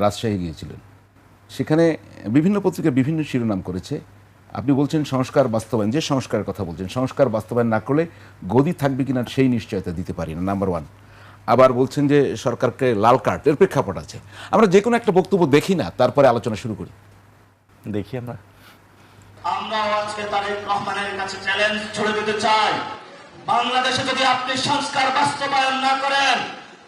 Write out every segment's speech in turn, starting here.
রাজশাহী গিয়েছিলেন। সেখানে বিভিন্ন পত্রিকা বিভিন্ন শিরোনাম করেছে। আপনি বলছেন সংস্কার বাস্তবায়ন, যে সংস্কারের কথা বলছেন, সংস্কার বাস্তবায়ন না করলে গদি থাকবে কিনা সেই নিশ্চয়তা দিতে পারি না, নাম্বার ওয়ান। আবার বলছেন যে সরকারকে লাল কার্ড, এর প্রেক্ষাপট আছে। আমরা যে কোনো একটা বক্তব্য দেখি না, তারপরে আলোচনা শুরু করি। দেখি আমরা আমরাও আজকে তারেক রহমানের কাছে চ্যালেঞ্জ ছুড়ে দিতে চাই, বাংলাদেশে যদি আপনি সংস্কার বাস্তবায়ন না করেন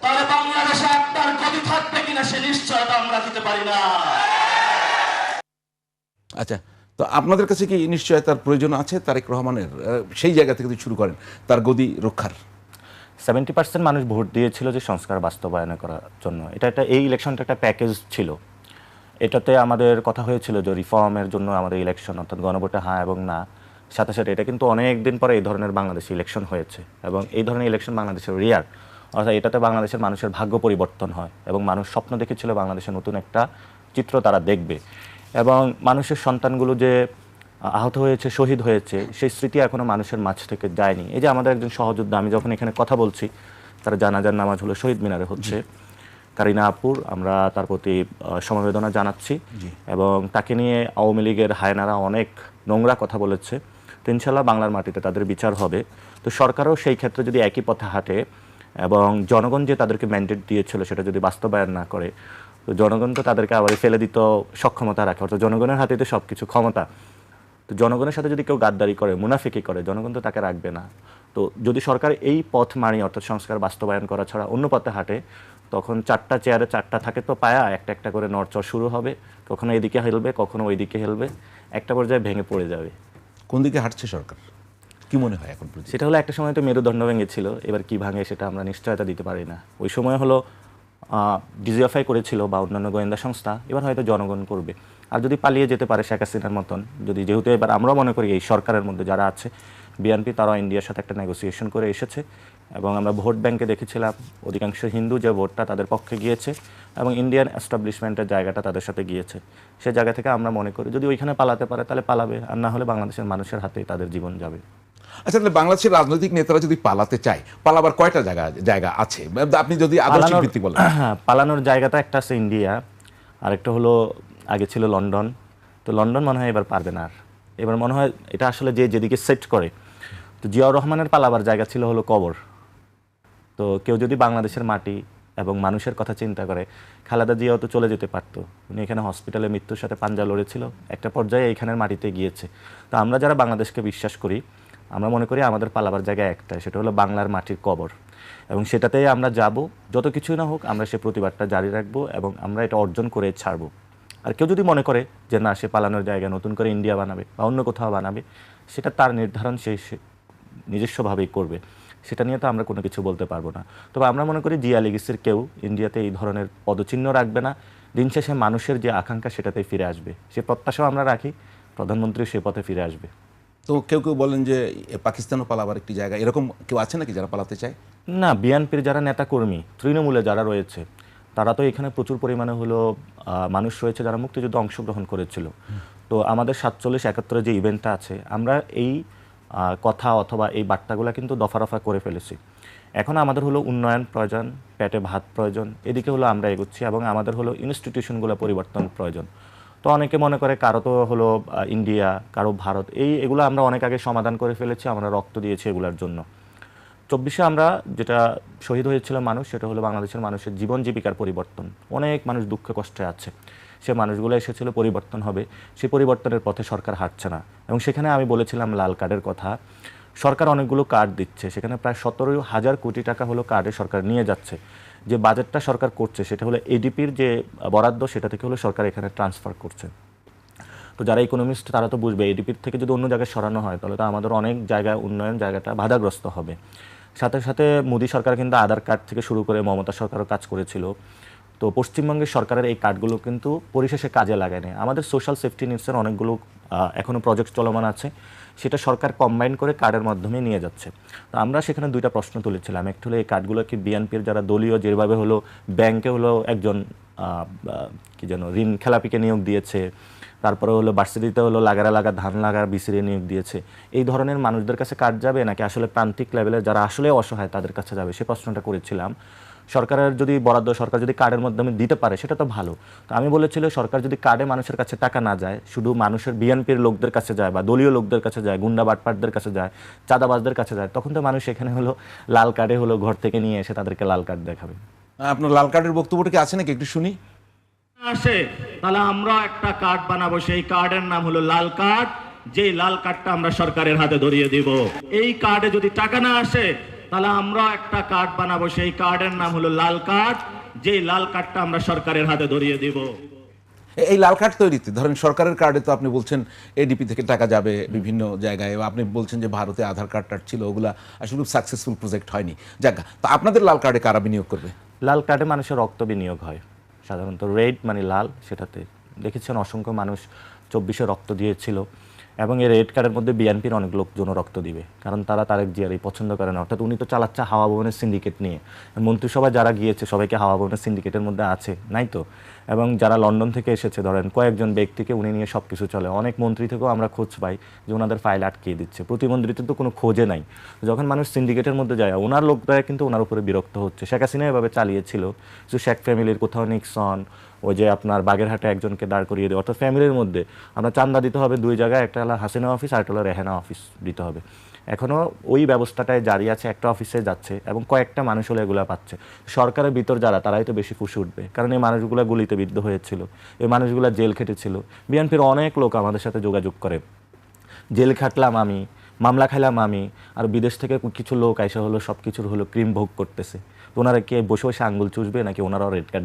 তাহলে বাংলাদেশে আপনার গতি থাকবে কিনা সে নিশ্চয়তা আমরা দিতে পারি না। আচ্ছা, তো আপনাদের কাছে কি নিশ্চয়তার প্রয়োজন আছে তারেক রহমানের? সেই জায়গা থেকে যদি শুরু করেন তার গদি রক্ষার। 70% মানুষ ভোট দিয়েছিল যে সংস্কার বাস্তবায়ন করার জন্য। এই ইলেকশনটা একটা প্যাকেজ ছিল। এটাতে আমাদের কথা হয়েছিল যে রিফর্মের জন্য আমাদের ইলেকশন, অর্থাৎ গণভোটে হ্যাঁ এবং না, সাথে সাথে এটা কিন্তু অনেক দিন পরে এই ধরনের বাংলাদেশে ইলেকশন হয়েছে এবং এই ধরনের ইলেকশন বাংলাদেশের রিয়ার। অর্থাৎ এটাতে বাংলাদেশের মানুষের ভাগ্য পরিবর্তন হয় এবং মানুষ স্বপ্ন দেখেছিল বাংলাদেশের নতুন একটা চিত্র তারা দেখবে এবং মানুষের সন্তানগুলো যে আহত হয়েছে, শহীদ হয়েছে, সেই স্মৃতি এখনও মানুষের মাঝ থেকে যায়নি। এই যে আমাদের একজন সহযোদ্ধা, আমি যখন এখানে কথা বলছি, তার জানাজার নামাজ হলো শহীদ মিনারে হচ্ছে, কারিনা আপুর, আমরা তার প্রতি সমবেদনা জানাচ্ছি এবং তাকে নিয়ে আওয়ামী লীগের হায়নারা অনেক নোংরা কথা বলেছে। তো ইনশাল্লাহ বাংলার মাটিতে তাদের বিচার হবে। তো সরকারও সেই ক্ষেত্রে যদি একই পথে হাঁটে এবং জনগণ যে তাদেরকে ম্যান্ডেট দিয়েছিল সেটা যদি বাস্তবায়ন না করে, তো জনগণ তো তাদেরকে আবার ফেলে দিত সক্ষমতা রাখে, অর্থাৎ জনগণের হাতে তো সব কিছু ক্ষমতা। তো জনগণের সাথে যদি কেউ গাদ্দারি করে, মুনাফিকি করে, জনগণ তো তাকে রাখবে না। তো যদি সরকার এই পথ মানি, অর্থাৎ সংস্কার বাস্তবায়ন করা ছাড়া অন্য পথে হাঁটে, তখন 4টা চেয়ারে 4টা থাকে তো পায়া, একটা একটা করে নড়চড় শুরু হবে, কখনো এদিকে হেলবে, কখনো ওইদিকে হেলবে, একটা পর্যায়ে ভেঙে পড়ে যাবে। কোন দিকে হাঁটছে সরকার, কি মনে হয় এখন পর্যন্ত? সেটা হলো একটা সময় তো মেরুদণ্ড ভেঙেছিল, এবার কি ভাঙে সেটা আমরা নিশ্চয়তা দিতে পারি না। ওই সময় হলো ডিজিএফআই করেছিল বা অন্যান্য গোয়েন্দা সংস্থা, এবার হয়তো জনগণ করবে। আর যদি পালিয়ে যেতে পারে শেখ হাসিনার মতন, যদি, যেহেতু এবার আমরা মনে করি এই সরকারের মধ্যে যারা আছে বিএনপি, তারাও ইন্ডিয়ার সাথে একটা নেগোসিয়েশন করে এসেছে এবং আমরা ভোট ব্যাংকে দেখেছিলাম অধিকাংশ হিন্দু যে ভোটটা তাদের পক্ষে গিয়েছে এবং ইন্ডিয়ান এস্টাবলিশমেন্টের জায়গাটা তাদের সাথে গিয়েছে। সে জায়গা থেকে আমরা মনে করি যদি ওইখানে পালাতে পারে তাহলে পালাবে, আর না হলে বাংলাদেশের মানুষের হাতেই তাদের জীবন যাবে। আচ্ছা, তাহলে বাংলাদেশের রাজনৈতিক নেতারা যদি পালাতে চায়, পালাবার কয়টা জায়গা আছে আপনি যদি আদর্শিক ভিত্তিক বলেন? পালানোর জায়গাটা একটা আছে ইন্ডিয়া, আরেকটা হলো আগে ছিল লন্ডন। তো লন্ডন মনে হয় এবার পারবে না, আর এবার মনে হয় এটা আসলে যেদিকে সেট করে। তো জিয়াউর রহমানের পালাবার জায়গা ছিল হলো কবর। তো কেউ যদি বাংলাদেশের মাটি এবং মানুষের কথা চিন্তা করে, খালেদা জিয়াও তো চলে যেতে পারতো, উনি এখানে হসপিটালে মৃত্যুর সাথে পাঞ্জা লড়েছিল, একটা পর্যায়ে এইখানের মাটিতে গিয়েছে। তো আমরা যারা বাংলাদেশকে বিশ্বাস করি, আমরা মনে করি আমাদের পালাবার জায়গা একটাই, সেটা হলো বাংলার মাটির কবর, এবং সেটাতেই আমরা যাব। যত কিছুই না হোক আমরা সে প্রতিবাদটা জারি রাখবো এবং আমরা এটা অর্জন করে ছাড়বো। আর কেউ যদি মনে করে যে না, সে পালানোর জায়গা নতুন করে ইন্ডিয়া বানাবে বা অন্য কোথাও বানাবে, সেটা তার নির্ধারণ, সে নিজস্বভাবেই করবে, সেটা নিয়ে তো আমরা কোনো কিছু বলতে পারবো না। তবে আমরা মনে করি জিয়া লিগেসির কেউ ইন্ডিয়াতে এই ধরনের পদচিহ্ন রাখবে না। দিন শেষে মানুষের যে আকাঙ্ক্ষা সেটাতেই ফিরে আসবে, সে প্রত্যাশাও আমরা রাখি, প্রধানমন্ত্রী সে পথে ফিরে আসবে। তো কেউ কেউ বলেন যে পাকিস্তানও পালাবার একটি জায়গা, এরকম কেউ আছে নাকি যারা পালাতে চায়? না, বিএনপির যারা নেতাকর্মী, তৃণমূলে যারা রয়েছে, তারা তো এখানে প্রচুর পরিমাণে হলো মানুষ রয়েছে যারা মুক্তিযুদ্ধে অংশগ্রহণ করেছিল। তো আমাদের 47-71 যে ইভেন্টটা আছে, আমরা এই কথা অথবা এই বার্তাগুলো কিন্তু দফা রফা করে ফেলেছি। এখন আমাদের হলো উন্নয়ন প্রয়োজন, পেটে ভাত প্রয়োজন, এদিকে হলো আমরা এগোচ্ছি এবং আমাদের হলো ইনস্টিটিউশনগুলো পরিবর্তন প্রয়োজন। তো অনেকে মনে করে কারো তো হলো ইন্ডিয়া, কারো ভারত, এগুলো আমরা অনেক আগে সমাধান করে ফেলেছি, আমরা রক্ত দিয়েছি এগুলোর জন্য। 24-এ আমরা যেটা শহীদ হয়েছিল মানুষ, সেটা হলো বাংলাদেশের মানুষের জীবন জীবিকার পরিবর্তন। অনেক মানুষ দুঃখে কষ্টে আছে, সে মানুষগুলো এসেছিল পরিবর্তন হবে, সেই পরিবর্তনের পথে সরকার হাঁটছে না। এবং সেখানে আমি বলেছিলাম লাল কার্ডের কথা, সরকার অনেকগুলো কার্ড দিচ্ছে, সেখানে প্রায় 17,000 কোটি টাকা হলো কার্ডে সরকার নিয়ে যাচ্ছে। যে বাজেটটা সরকার করছে সেটা হলো এডিপির যে বরাদ্দ, সেটা থেকে হলো সরকার এখানে ট্রান্সফার করছে। তো যারা ইকোনমিস্ট তারা তো বুঝবে, এডিপির থেকে যদি অন্য জায়গায় সরানো হয় তাহলে তো আমাদের অনেক জায়গায় উন্নয়ন জায়গাটা বাধাগ্রস্ত হবে। সাথে সাথে মোদী সরকার কিন্তু আধার কার্ড থেকে শুরু করে মমতা সরকারও কাজ করেছিল। তো পশ্চিমবঙ্গের সরকারের এই কার্ডগুলো কিন্তু পরিশেষে কাজে লাগায়নি। আমাদের সোশ্যাল সেফটি নিডসের অনেকগুলো এখনও প্রজেক্ট চলমান আছে, সেটা সরকার কম্বাইন করে কার্ডের মাধ্যমে নিয়ে যাচ্ছে। তো আমরা সেখানে দুইটা প্রশ্ন তুলেছিলাম, একটা হলো এই কার্ডগুলো কি বিএনপির যারা দলীয়, যেভাবে হলো ব্যাংকে হলো একজন কি যেন ঋণ খেলাপিকে নিয়োগ দিয়েছে, তারপরে হলো ভার্সিটিতে হলো লাগা ধান লাগা বিসিরে নিয়োগ দিয়েছে, এই ধরনের মানুষদের কাছে কার্ড যাবে নাকি আসলে প্রান্তিক লেভেলের যারা আসলে অসহায় তাদের কাছে যাবে, সে প্রশ্নটা করেছিলাম। সরকারের যদি বরাদ্দ সরকার যদি কার্ডের মাধ্যমে দিতে পারে সেটা তো ভালো। তো আমি বলেছিল সরকার যদি কার্ডে মানুষের কাছে টাকা না যায়, শুধু মানুষের বিএনপির লোকদের কাছে যায় বা দলীয় লোকদের কাছে যায়, গুন্ডা বাটপাটদের কাছে যায়, চাঁদাবাজদের কাছে যায়, তখন তো মানুষ এখানে হলো লাল কার্ডে হলো ঘর থেকে নিয়ে এসে তাদেরকে লাল কার্ড দেখাবে। আপনার লাল কার্ডের বক্তব্যটা কি আছে নাকি একটু শুনি। আসে তাহলে আমরা একটা কার্ড বানাবো, সেই কার্ডের নাম হলো লাল কার্ড, যে লাল কার্ডটা আমরা সরকারের হাতে ধরিয়ে দিব। এই কার্ডে যদি টাকা না আসে তাহলে আমরা একটা কার্ড বানাবো, সেই কার্ডের নাম হলো লাল কার্ড, যে লাল কার্ডটা আমরা সরকারের হাতে ধরিয়ে দিব। এই লাল কার্ড তৈরিতে ধরেন সরকারের কার্ডে তো আপনি বলছেন এডিপি থেকে টাকা যাবে বিভিন্ন জায়গায়, আপনি বলছেন যে ভারতে আধার কার্ড টার্ড ছিল, ওগুলা আসলে খুব সাকসেসফুল প্রজেক্ট হয়নি। যাক, তো আপনাদের লাল কার্ডে কারা বিনিয়োগ করবে? লাল কার্ডে মানুষের রক্ত বিনিয়োগ হয় সাধারণত, রেড মানে লাল, সেটাতে দেখেছেন অসংখ্য মানুষ 24-এ রক্ত দিয়েছিল। এবং এই রেড কার্ডের মধ্যে বিএনপির অনেক লোকজনও রক্ত দিবে, কারণ তারা তারেক জিয়ারই পছন্দ করে না। অর্থাৎ উনি তো চালাচ্ছে হাওয়া ভবনের সিন্ডিকেট নিয়ে। মন্ত্রিসভায় যারা গিয়েছে সবাইকে হাওয়া ভবনের সিন্ডিকেটের মধ্যে আছে, নাই তো? এবং যারা লন্ডন থেকে এসেছে, ধরেন কয়েকজন ব্যক্তিকে উনি নিয়ে সব কিছু চলে। অনেক মন্ত্রী থেকেও আমরা খোঁজ পাই যে ওনাদের ফাইল আটকিয়ে দিচ্ছে, প্রতিমন্ত্রীতে তো কোনো খোঁজে নাই। যখন মানুষ সিন্ডিকেটের মধ্যে যায়, ওনার লোকরা কিন্তু ওনার উপরে বিরক্ত হচ্ছে। শেখ হাসিনা এভাবে চালিয়েছিল, যে শেখ ফ্যামিলির কোথাও নিক্সন, ওই যে আপনার বাগেরহাটে একজনকে দাঁড় করিয়ে দেয়। অর্থাৎ ফ্যামিলির মধ্যে আমরা চান্দা দিতে হবে 2 জায়গায়, একটা হলো হাসিনা অফিস আর একটা হলো রেহানা অফিস দিতে হবে। এখনও ওই ব্যবস্থাটায় জারি আছে, একটা অফিসে যাচ্ছে এবং কয়েকটা মানুষ হলে এগুলো পাচ্ছে। সরকারের ভিতর যারা, তারাই তো বেশি ফুসে উঠবে, কারণ এই মানুষগুলো গুলিতে বিদ্ধ হয়েছিল, এই মানুষগুলো জেল খেটেছিল। বিএনপির অনেক লোক আমাদের সাথে যোগাযোগ করে, জেল খাটলাম আমি, মামলা খাইলাম আমি, আর বিদেশ থেকে কিছু লোক আইসা হলো সব কিছুর হলো ক্রিম ভোগ করতেছে। তো ওনারা কি বসে বসে আঙ্গুল চুষবে, নাকি ওনারাও রেড কার্ড